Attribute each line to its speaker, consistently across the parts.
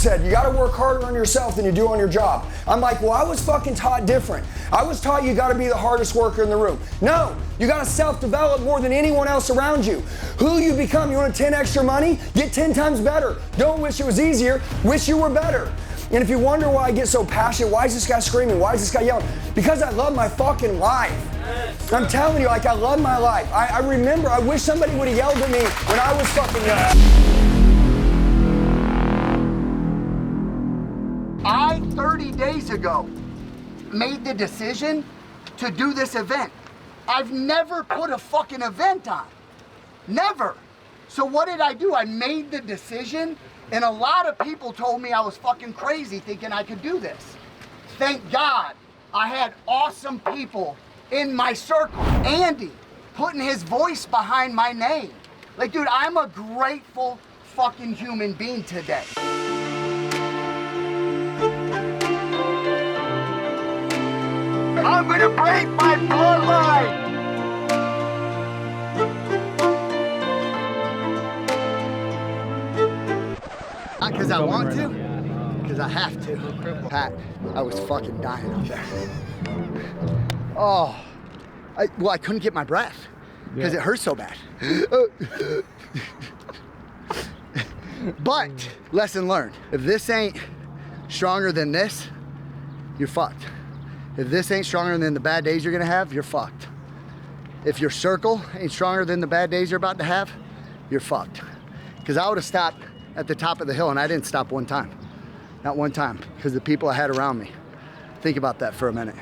Speaker 1: said, you gotta work harder on yourself than you do on your job. I'm like, well, I was fucking taught different. I was taught you gotta be the hardest worker in the room. No, you gotta self-develop more than anyone else around you. Who you become, you want 10 extra money? Get 10 times better. Don't wish it was easier, wish you were better. And if you wonder why I get so passionate, why is this guy screaming? Why is this guy yelling? Because I love my fucking life. I'm telling you, like, I love my life. I remember, I wish somebody would have yelled at me when I was fucking young. I, 30 days ago, made the decision to do this event. I've never put a fucking event on. Never. So what did I do? I made the decision, and a lot of people told me I was fucking crazy thinking I could do this. Thank God I had awesome people in my circle. Andy putting his voice behind my name. Like, dude, I'm a grateful fucking human being today. I'm gonna break my bloodline. Not because I want to, because I have to. Pat, I was fucking dying up there. Oh, I couldn't get my breath because it hurt so bad. But, lesson learned. If this ain't stronger than this, you're fucked. If this ain't stronger than the bad days you're gonna have, you're fucked. If your circle ain't stronger than the bad days you're about to have, you're fucked. Because I would have stopped at the top of the hill and I didn't stop one time. Not one time, because the people I had around me. Think about that for a minute.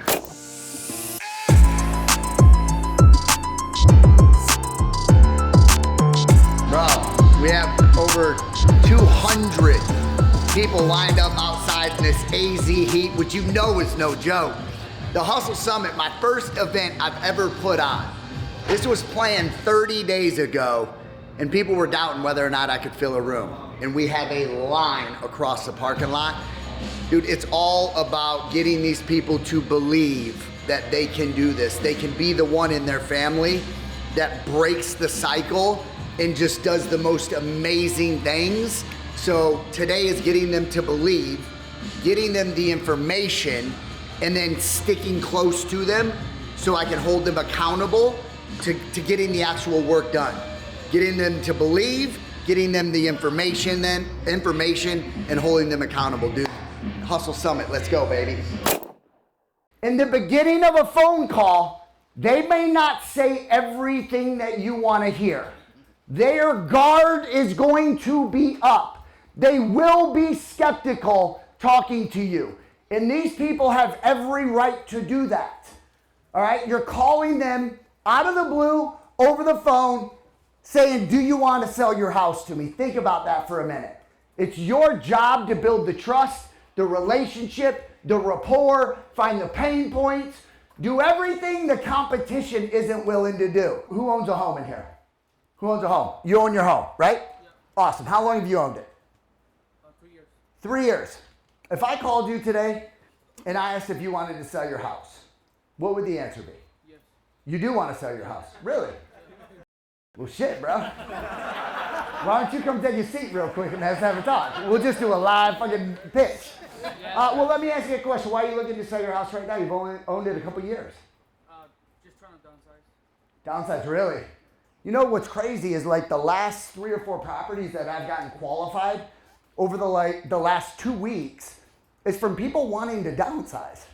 Speaker 1: Bro, we have over 200 people lined up outside in this AZ heat, which you know is no joke. The Hustle Summit, my first event I've ever put on. This was planned 30 days ago, and people were doubting whether or not I could fill a room. And we have a line across the parking lot. Dude, it's all about getting these people to believe that they can do this. They can be the one in their family that breaks the cycle and just does the most amazing things. So today is getting them to believe, getting them the information, and then sticking close to them so I can hold them accountable to getting the actual work done. Getting them to believe, getting them the information and holding them accountable, dude. Hustle Summit, let's go, baby. In the beginning of a phone call, they may not say everything that you want to hear. Their guard is going to be up. They will be skeptical talking to you. And these people have every right to do that. All right? You're calling them out of the blue, over the phone, saying, do you want to sell your house to me? Think about that for a minute. It's your job to build the trust, the relationship, the rapport, find the pain points, do everything the competition isn't willing to do. Who owns a home in here? Who owns a home? You own your home, right? Yeah. Awesome. How long have you owned it?
Speaker 2: 3 years.
Speaker 1: 3 years. If I called you today and I asked if you wanted to sell your house, what would the answer be?
Speaker 2: Yes.
Speaker 1: You do want to sell your house? Really? Well, shit, bro. Why don't you come take a seat real quick and let's have a talk? We'll just do a live fucking pitch. Well, let me ask you a question. Why are you looking to sell your house right now? You've only owned it a couple years.
Speaker 2: Just trying to downsize.
Speaker 1: Downsize, really? You know what's crazy is like the last 3 or 4 properties that I've gotten qualified over the last 2 weeks is from people wanting to downsize.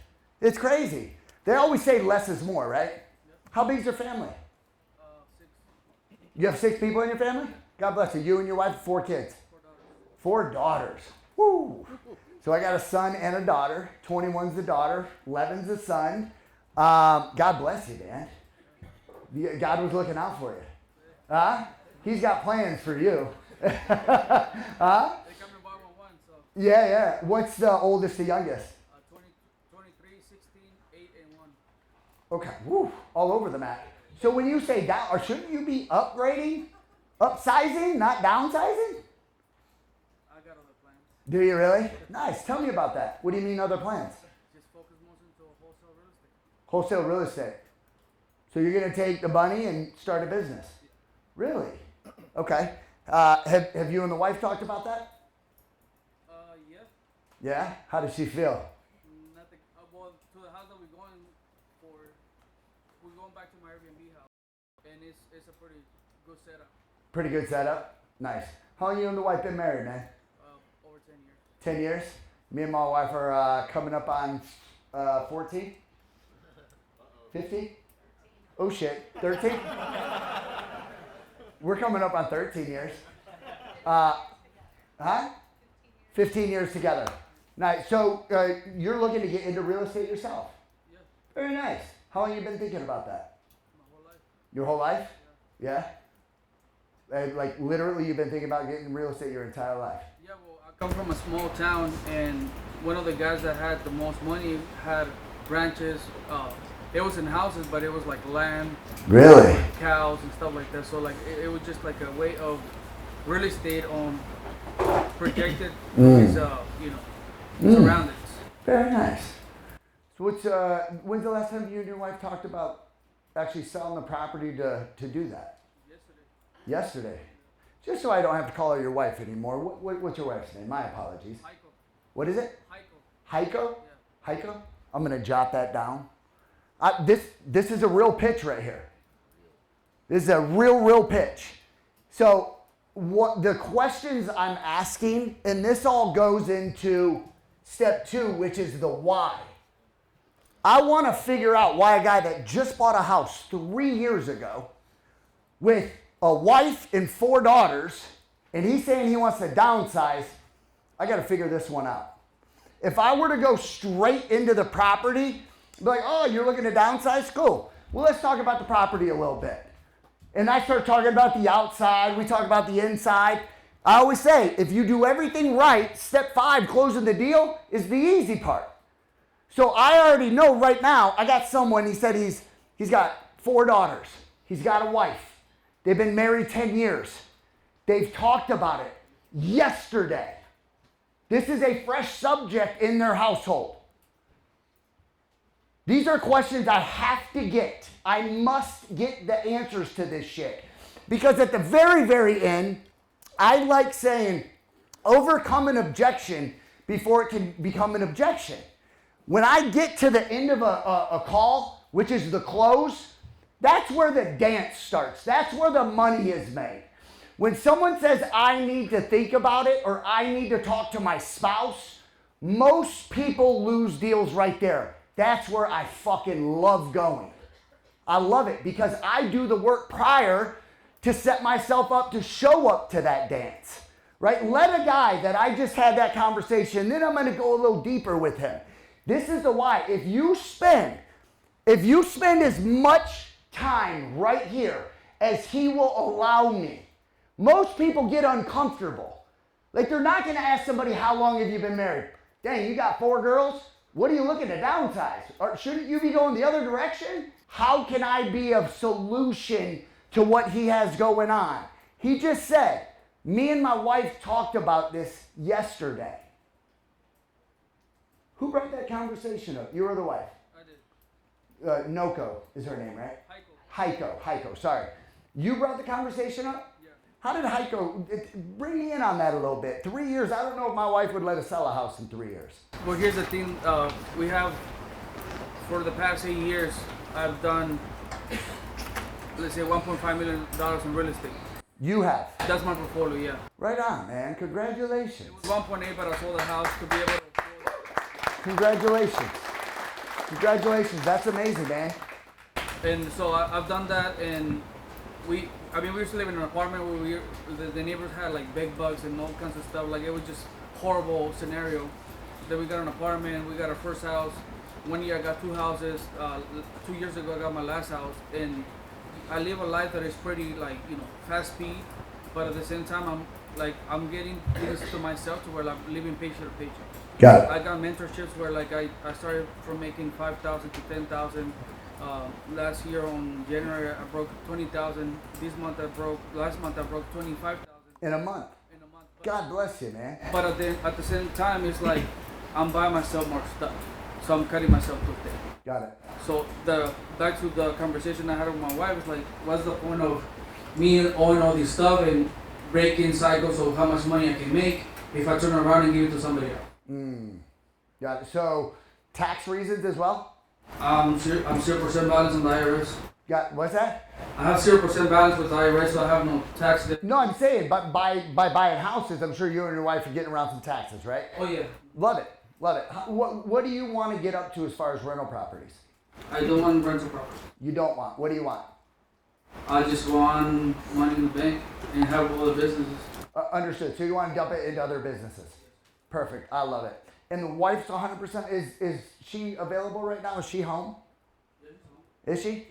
Speaker 1: It's crazy. They always say less is more, right? Yep. How big is your family?
Speaker 2: 6.
Speaker 1: You have 6 people in your family? God bless you. You and your wife, 4 kids? 4 daughters. 4 daughters. Woo! So I got a son and a daughter. 21's the daughter. 11's the son. God bless you, man. God was looking out for you. He's got plans for you.
Speaker 2: They come to buy one, so.
Speaker 1: Yeah. What's the oldest to youngest?
Speaker 2: 23, 16, 8, and 1.
Speaker 1: Okay. Woo. All over the map. So when you say down, or shouldn't you be upgrading, upsizing, not downsizing?
Speaker 2: I got other plans.
Speaker 1: Do you really? Nice. Tell me about that. What do you mean other plans?
Speaker 2: Just focus more into wholesale real estate.
Speaker 1: Wholesale real estate. So you're going to take the money and start a business? Really? Okay. Have you and the wife talked about that?
Speaker 2: Yes.
Speaker 1: Yeah? How does she feel?
Speaker 2: Nothing. Well, to the house that we're going for, we're going back to my Airbnb house, and it's a pretty good setup.
Speaker 1: Pretty good setup? Nice. How long you and the wife been married, man?
Speaker 2: Over 10 years.
Speaker 1: 10 years? Me and my wife are coming up on 14? 15? Oh shit, 13? We're coming up on 13 years. 15 years together. Nice. So you're looking to get into real estate yourself?
Speaker 2: Yeah.
Speaker 1: Very nice. How long have you been thinking about that?
Speaker 2: My whole life.
Speaker 1: Your whole life?
Speaker 2: Yeah.
Speaker 1: Yeah? Like literally you've been thinking about getting in real estate your entire life?
Speaker 2: Yeah, well, I come from a small town, and one of the guys that had the most money had ranches. It was in houses, but it was like land,
Speaker 1: Really?
Speaker 2: cows, and stuff like that. So like it was just like a way of real estate on projected his, surroundings.
Speaker 1: Very nice. So when's the last time you and your wife talked about actually selling the property to do that? Yesterday. Just so I don't have to call her your wife anymore. What's your wife's name? My apologies.
Speaker 2: Heiko.
Speaker 1: What is it?
Speaker 2: Heiko.
Speaker 1: Heiko?
Speaker 2: Yeah.
Speaker 1: Heiko? I'm gonna jot that down. This is a real pitch right here. This is a real pitch. So what the questions I'm asking, and this all goes into step 2, which is the why. I want to figure out why a guy that just bought a house 3 years ago with a wife and 4 daughters, and he's saying he wants to downsize, I got to figure this one out. If I were to go straight into the property, be like, oh, you're looking to downsize? Cool. Well, let's talk about the property a little bit. And I start talking about the outside. We talk about the inside. I always say, if you do everything right, step 5, closing the deal, is the easy part. So I already know right now, I got someone, he said he's got 4 daughters. He's got a wife. They've been married 10 years. They've talked about it yesterday. This is a fresh subject in their household. These are questions I have to get. I must get the answers to this shit. Because at the very, very end, I like saying, overcome an objection before it can become an objection. When I get to the end of a call, which is the close, that's where the dance starts. That's where the money is made. When someone says, I need to think about it, or I need to talk to my spouse, most people lose deals right there. That's where I fucking love going. I love it because I do the work prior to set myself up to show up to that dance, right? Let a guy that I just had that conversation, then I'm going to go a little deeper with him. This is the why. If you spend as much time right here as he will allow me, most people get uncomfortable. Like they're not going to ask somebody, how long have you been married? Dang, you got 4 girls? What are you looking to downsize? Or shouldn't you be going the other direction? How can I be a solution to what he has going on? He just said, me and my wife talked about this yesterday. Who brought that conversation up? You or the wife?
Speaker 2: I did.
Speaker 1: Noko is her name, right?
Speaker 2: Heiko.
Speaker 1: Sorry. You brought the conversation up?
Speaker 2: Yeah.
Speaker 1: How did Heiko, bring me in on that a little bit. 3 years, I don't know if my wife would let us sell a house in 3 years.
Speaker 2: Well, here's the thing. We have, for the past 8 years, I've done, let's say, $1.5 million in real estate.
Speaker 1: You have?
Speaker 2: That's my portfolio, yeah.
Speaker 1: Right on, man. Congratulations.
Speaker 2: It was 1.8, but I sold the house to be able to afford it.
Speaker 1: Congratulations. That's amazing, man.
Speaker 2: And so I've done that, and we used to live in an apartment where the neighbors had like bed bugs and all kinds of stuff. Like it was just horrible scenario. Then we got an apartment. We got our first house. 1 year I got 2 houses. 2 years ago I got my last house, and I live a life that is pretty fast speed, but at the same time I'm getting things to myself to where I'm living paycheck to paycheck.
Speaker 1: Got it.
Speaker 2: I got mentorships where I started from making 5,000 to 10,000. Last year on January I broke 20,000. Last month I broke 25,000.
Speaker 1: In a month. God bless you, man.
Speaker 2: But at the same time, it's like I'm buying myself more stuff, so I'm cutting myself too thin.
Speaker 1: Got it.
Speaker 2: So back to the conversation I had with my wife, is like, what's the point of me owning all this stuff and breaking cycles of how much money I can make if I turn around and give it to somebody else?
Speaker 1: Got it. So, tax reasons as well?
Speaker 2: I'm 0% balance on the IRS.
Speaker 1: What's that?
Speaker 2: I have 0% balance with the IRS, so I have no tax debt.
Speaker 1: No, I'm saying, but by buying houses, I'm sure you and your wife are getting around some taxes, right?
Speaker 2: Oh yeah.
Speaker 1: Love it. What do you want to get up to as far as rental properties?
Speaker 2: I don't want rental property.
Speaker 1: You don't want. What do you want?
Speaker 2: I just want money in the bank and have all the businesses.
Speaker 1: Understood. So you want to dump it into other businesses. Perfect. I love it. And the wife's 100%. Is she available right now? Is she home?
Speaker 2: Yeah, she's home.
Speaker 1: Is she?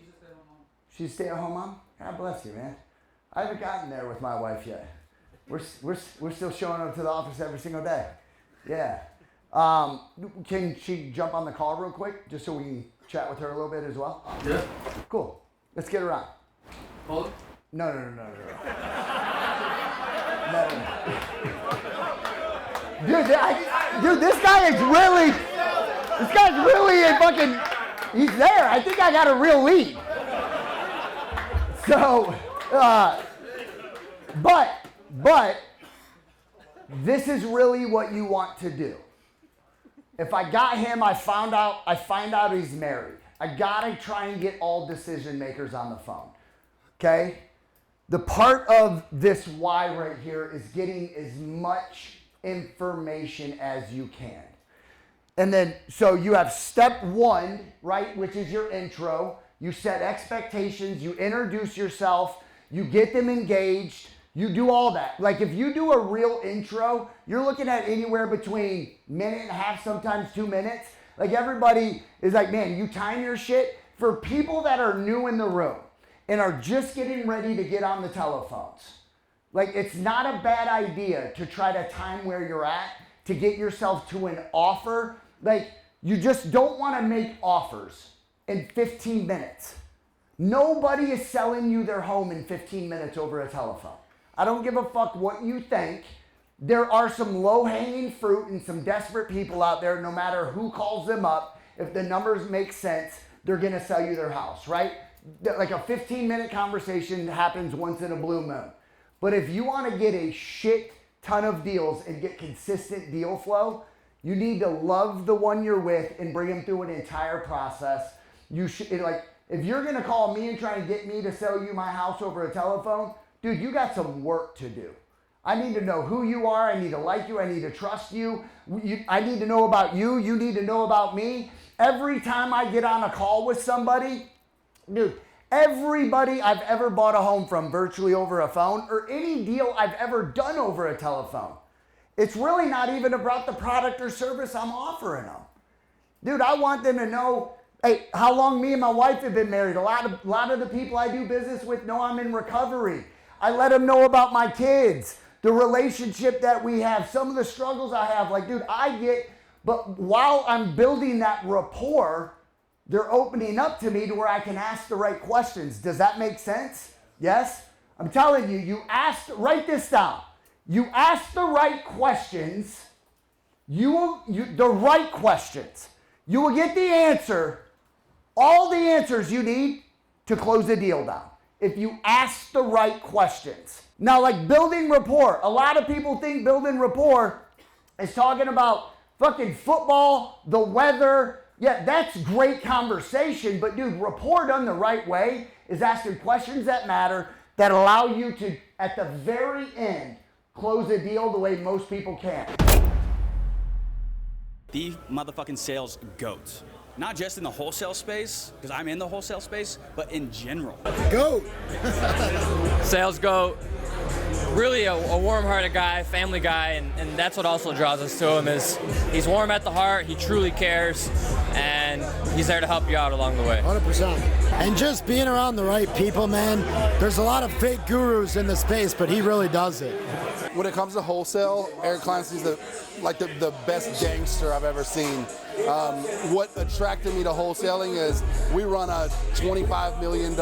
Speaker 1: She's a stay-at-home mom? God bless you, man. I haven't gotten there with my wife yet. We're still showing up to the office every single day. Yeah. Can she jump on the call real quick, just so we can chat with her a little bit as well?
Speaker 2: Yeah.
Speaker 1: Cool. Let's get her on.
Speaker 2: Hold it.
Speaker 1: No. No. Dude, this guy's really a fucking, he's there. I think I got a real lead. So, but this is really what you want to do. If I got him, I find out he's married. I gotta try and get all decision makers on the phone. Okay? The part of this why right here is getting as much information as you can. And then, so you have step 1, right, which is your intro. You set expectations, you introduce yourself, you get them engaged, you do all that. Like if you do a real intro, you're looking at anywhere between minute and a half, sometimes 2 minutes. Like everybody is like, man, you time your shit. For people that are new in the room and are just getting ready to get on the telephones, like it's not a bad idea to try to time where you're at to get yourself to an offer. Like you just don't want to make offers in 15 minutes. Nobody is selling you their home in 15 minutes over a telephone. I don't give a fuck what you think. There are some low-hanging fruit and some desperate people out there, no matter who calls them up. If the numbers make sense, they're gonna sell you their house, right? Like a 15-minute conversation happens once in a blue moon. But if you wanna get a shit ton of deals and get consistent deal flow, you need to love the one you're with and bring them through an entire process. You should, like, if you're gonna call me and try and get me to sell you my house over a telephone, dude, you got some work to do. I need to know who you are. I need to like you. I need to trust you. I need to know about you. You need to know about me. Every time I get on a call with somebody, dude, everybody I've ever bought a home from virtually over a phone or any deal I've ever done over a telephone, it's really not even about the product or service I'm offering them. Dude, I want them to know, hey, how long me and my wife have been married. A lot of the people I do business with know I'm in recovery. I let them know about my kids, the relationship that we have, some of the struggles I have. Like, dude, but while I'm building that rapport, they're opening up to me to where I can ask the right questions. Does that make sense? Yes? I'm telling you, write this down. You ask the right questions, the right questions. You will get the answer, all the answers you need to close the deal down. If you ask the right questions. Now, like building rapport, a lot of people think building rapport is talking about fucking football, the weather. Yeah, that's great conversation, but dude, rapport done the right way is asking questions that matter that allow you to, at the very end, close a deal the way most people can't.
Speaker 3: The motherfucking sales goat. Not just in the wholesale space, because I'm in the wholesale space, but in general.
Speaker 4: Goat.
Speaker 5: Sales goat. Really a warm-hearted guy, family guy, and that's what also draws us to him is he's warm at the heart, he truly cares, and he's there to help you out along the way.
Speaker 4: 100%. And just being around the right people, man, there's a lot of fake gurus in the space, but he really does it.
Speaker 6: When it comes to wholesale, Eric Cline is the best gangster I've ever seen. What attracted me to wholesaling is we run a $25 million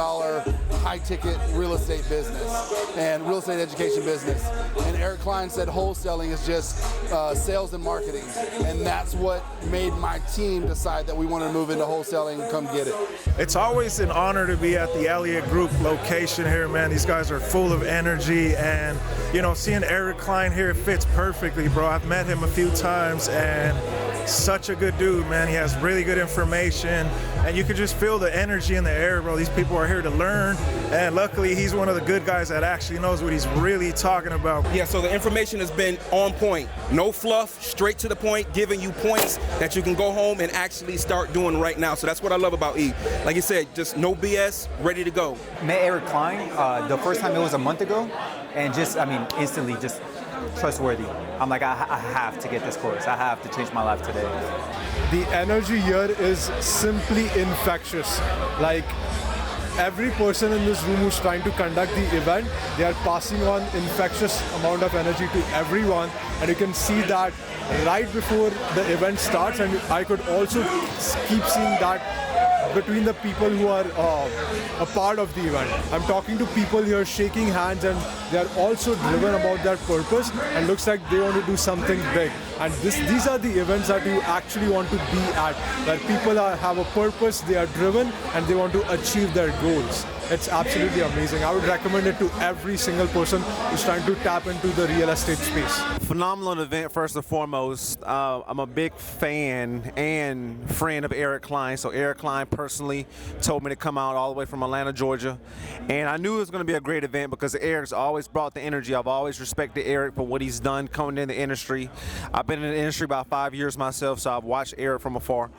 Speaker 6: high-ticket real estate business and real estate education business. And Eric Cline said wholesaling is just sales and marketing. And that's what made my team decide that we wanted to move into wholesaling and come get it.
Speaker 7: It's always an honor to be at the Elliott Group location here, man. These guys are full of energy, and you know, seeing Eric Cline here fits perfectly, bro. I've met him a few times, and such a good dude, man. He has really good information, and you can just feel the energy in the air, bro. These people are here to learn, and luckily he's one of the good guys that actually knows what he's really talking about.
Speaker 8: Yeah, so the information has been on point. No fluff, straight to the point, giving you points that you can go home and actually start doing right now. So that's what I love about E. Like you said, just no BS, ready to go.
Speaker 9: Met Eric Cline the first time, it was a month ago, and just, I mean, instantly just trustworthy. I'm like, I have to get this course. I have to change my life today.
Speaker 10: The energy here is simply infectious. Like, every person in this room who's trying to conduct the event, they are passing on infectious amount of energy to everyone, and you can see that right before the event starts, and I could also keep seeing that between the people who are a part of the event. I'm talking to people here, shaking hands, and they're also driven about their purpose, and looks like they want to do something big. And these are the events that you actually want to be at, where people have a purpose, they are driven, and they want to achieve their goals. It's absolutely amazing. I would recommend it to every single person who's trying to tap into the real estate space.
Speaker 11: Phenomenal event, first and foremost. I'm a big fan and friend of Eric Cline. So Eric Cline personally told me to come out all the way from Atlanta, Georgia. And I knew it was going to be a great event because Eric's always brought the energy. I've always respected Eric for what he's done coming in the industry. I've been in the industry about 5 years myself, so I've watched Eric from afar.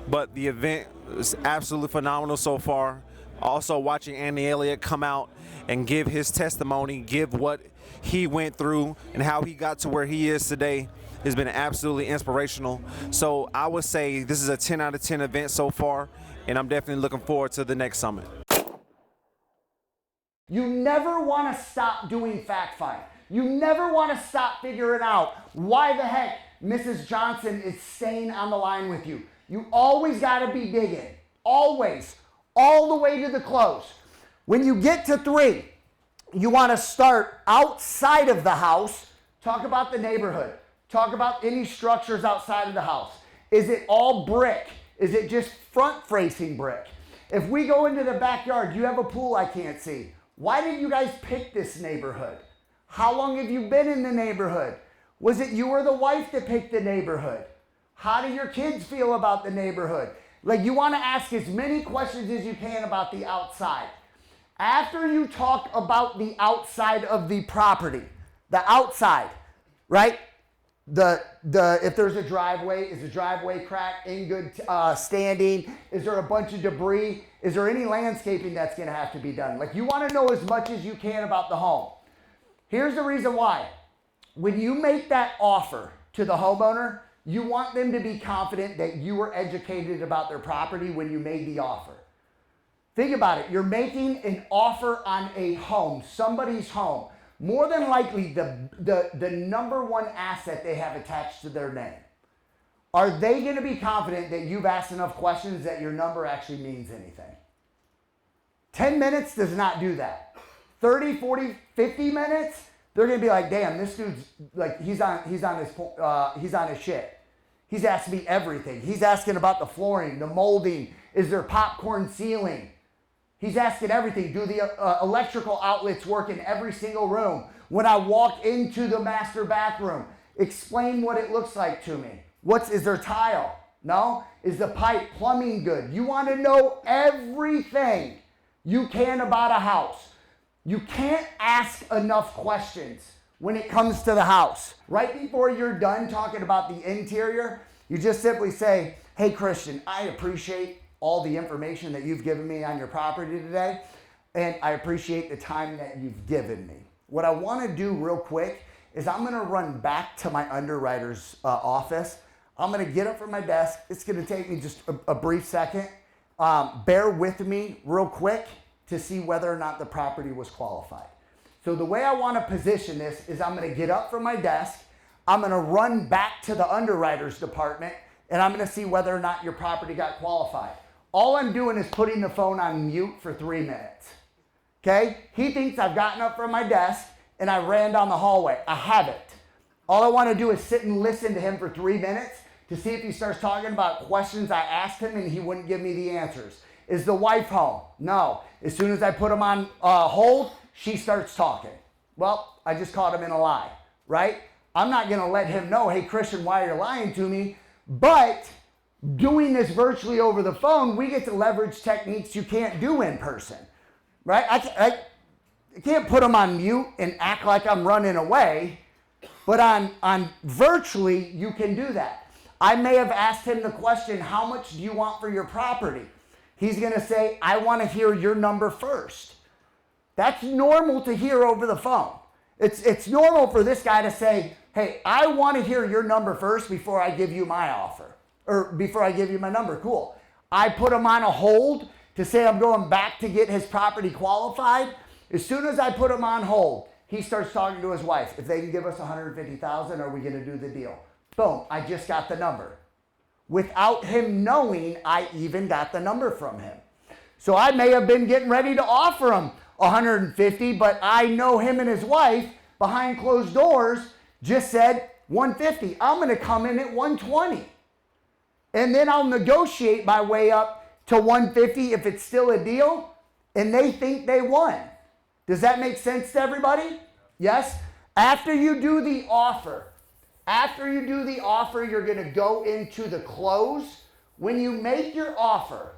Speaker 11: But the event was absolutely phenomenal so far. Also watching Andy Elliott come out and give his testimony, give what he went through and how he got to where he is today has been absolutely inspirational. So I would say this is a 10 out of 10 event so far, and I'm definitely looking forward to the next summit.
Speaker 1: You never want to stop doing fact find. You never want to stop figuring out why the heck Mrs. Johnson is staying on the line with you. You always got to be digging. Always. All the way to the close. When you get to 3, you want to start outside of the house. Talk about the neighborhood. Talk about any structures outside of the house. Is it all brick? Is it just front-facing brick? If we go into the backyard, you have a pool I can't see. Why did you guys pick this neighborhood? How long have you been in the neighborhood? Was it you or the wife that picked the neighborhood? How do your kids feel about the neighborhood? Like, you want to ask as many questions as you can about the outside. After you talk about the outside of the property, the outside, right? If there's a driveway, is the driveway cracked, in good standing? Is there a bunch of debris? Is there any landscaping that's going to have to be done? Like, you want to know as much as you can about the home. Here's the reason why. When you make that offer to the homeowner, you want them to be confident that you were educated about their property when you made the offer. Think about it. You're making an offer on a home, somebody's home. More than likely, the number one asset they have attached to their name. Are they going to be confident that you've asked enough questions that your number actually means anything? 10 minutes does not do that. 30, 40, 50 minutes, they're going to be like, damn, this dude's like, he's on his shit. He's asked me everything. He's asking about the flooring, the molding. Is there popcorn ceiling? He's asking everything. Do the electrical outlets work in every single room? When I walk into the master bathroom, explain what it looks like to me. Is there tile? No? Is the pipe plumbing good? You want to know everything you can about a house. You can't ask enough questions when it comes to the house. Right before you're done talking about the interior, you just simply say, hey, Christian, I appreciate all the information that you've given me on your property today, and I appreciate the time that you've given me. What I want to do real quick is I'm going to run back to my underwriter's office. I'm going to get up from my desk. It's going to take me just a brief second. Bear with me real quick to see whether or not the property was qualified. So the way I want to position this is I'm going to get up from my desk. I'm going to run back to the underwriter's department. and I'm gonna see whether or not your property got qualified. All I'm doing is putting the phone on mute for 3 minutes, okay? He thinks I've gotten up from my desk and I ran down the hallway. I haven't. All I wanna do is sit and listen to him for 3 minutes to see if he starts talking about questions I asked him and he wouldn't give me the answers. Is the wife home? No. As soon as I put him on hold, she starts talking. Well, I just caught him in a lie, right? I'm not gonna let him know, hey, Christian, why are you lying to me? But doing this virtually over the phone, we get to leverage techniques you can't do in person, right? I can't put them on mute and act like I'm running away, but on virtually, you can do that. I may have asked him the question, how much do you want for your property? He's gonna say, I wanna hear your number first. That's normal to hear over the phone. It's normal for this guy to say, hey, I wanna hear your number first before I give you my offer, or before I give you my number, cool. I put him on a hold to say I'm going back to get his property qualified. As soon as I put him on hold, he starts talking to his wife. If they can give us $150,000, are we gonna do the deal? Boom, I just got the number. Without him knowing I even got the number from him. So I may have been getting ready to offer him 150, but I know him and his wife behind closed doors just said 150. I'm gonna come in at 120. And then I'll negotiate my way up to 150 if it's still a deal and they think they won. Does that make sense to everybody? Yes? After you do the offer, you're gonna go into the close. When you make your offer,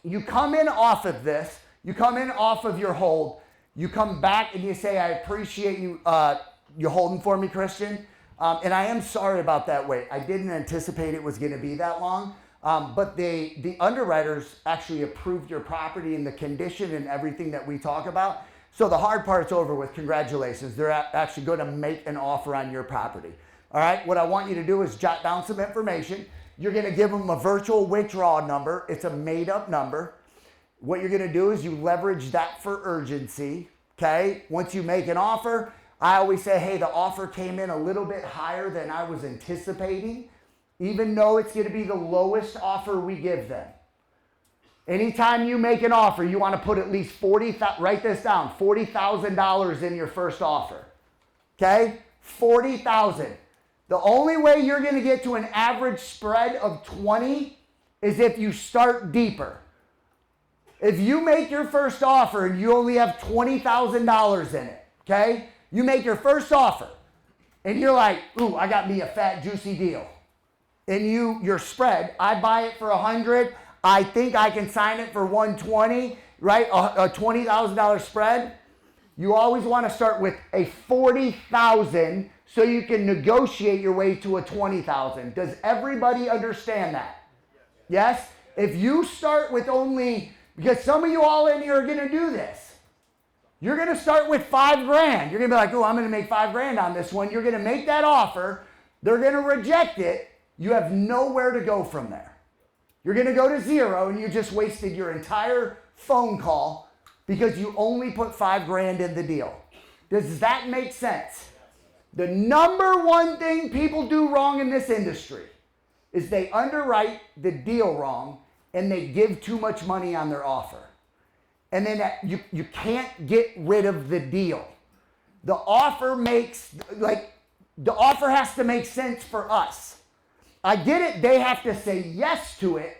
Speaker 1: you come in off of this, you come in off of your hold, you come back and you say, I appreciate you holding for me, Christian. And I am sorry about that wait. I didn't anticipate it was gonna be that long. But the underwriters actually approved your property and the condition and everything that we talk about. So the hard part's over with, congratulations. They're actually gonna make an offer on your property. All right, what I want you to do is jot down some information. You're gonna give them a virtual withdrawal number. It's a made up number. What you're gonna do is you leverage that for urgency, okay? Once you make an offer, I always say, hey, the offer came in a little bit higher than I was anticipating, even though it's gonna be the lowest offer we give them. Anytime you make an offer, you wanna put at least write this down, $40,000 in your first offer, okay? 40,000. The only way you're gonna get to an average spread of 20 is if you start deeper. If you make your first offer and you only have $20,000 in it, okay? You make your first offer and you're like, ooh, I got me a fat, juicy deal. And your spread, I buy it for 100, I think I can sign it for 120, right? A $20,000 spread. You always wanna start with a 40,000 so you can negotiate your way to a 20,000. Does everybody understand that? Yes? If you start with only, because some of you all in here are gonna do this. You're gonna start with $5,000. You're gonna be like, oh, I'm gonna make $5,000 on this one. You're gonna make that offer. They're gonna reject it. You have nowhere to go from there. You're gonna go to zero and you just wasted your entire phone call because you only put $5,000 in the deal. Does that make sense? The number one thing people do wrong in this industry is they underwrite the deal wrong and they give too much money on their offer. And then you can't get rid of the deal. The offer has to make sense for us. I get it, they have to say yes to it,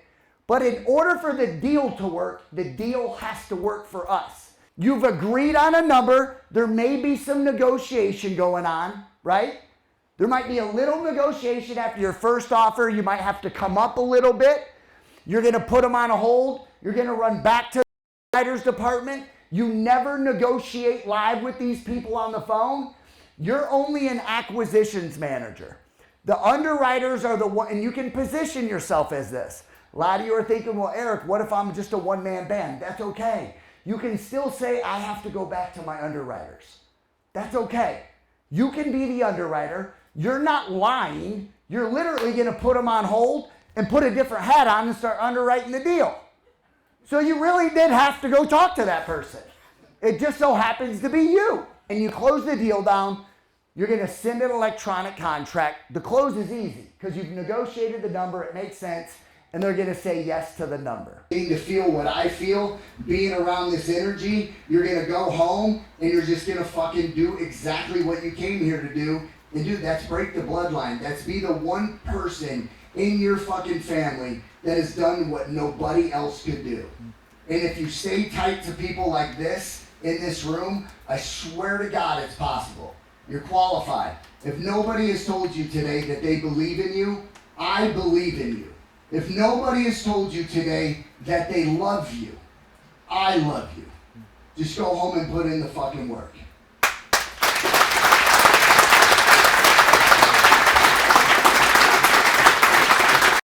Speaker 1: but in order for the deal to work, the deal has to work for us. You've agreed on a number, there may be some negotiation going on, right? There might be a little negotiation after your first offer, you might have to come up a little bit. You're gonna put them on a hold, you're gonna run back to the writer's department. You never negotiate live with these people on the phone. You're only an acquisitions manager. The underwriters are the one, and you can position yourself as this. A lot of you are thinking, well, Eric, what if I'm just a one-man band? That's okay. You can still say, I have to go back to my underwriters. That's okay. You can be the underwriter. You're not lying. You're literally gonna put them on hold and put a different hat on and start underwriting the deal. So you really did have to go talk to that person. It just so happens to be you. And you close the deal down, You're gonna send an electronic contract. The close is easy because you've negotiated the number, it makes sense, and they're gonna say yes to the number. To feel what I feel, being around this energy, you're gonna go home and you're just gonna fucking do exactly what you came here to do. And dude, that's break the bloodline. That's be the one person in your fucking family that has done what nobody else could do. And if you stay tight to people like this in this room, I swear to God it's possible. You're qualified. If nobody has told you today that they believe in you, I believe in you. If nobody has told you today that they love you, I love you. Just go home and put in the fucking work.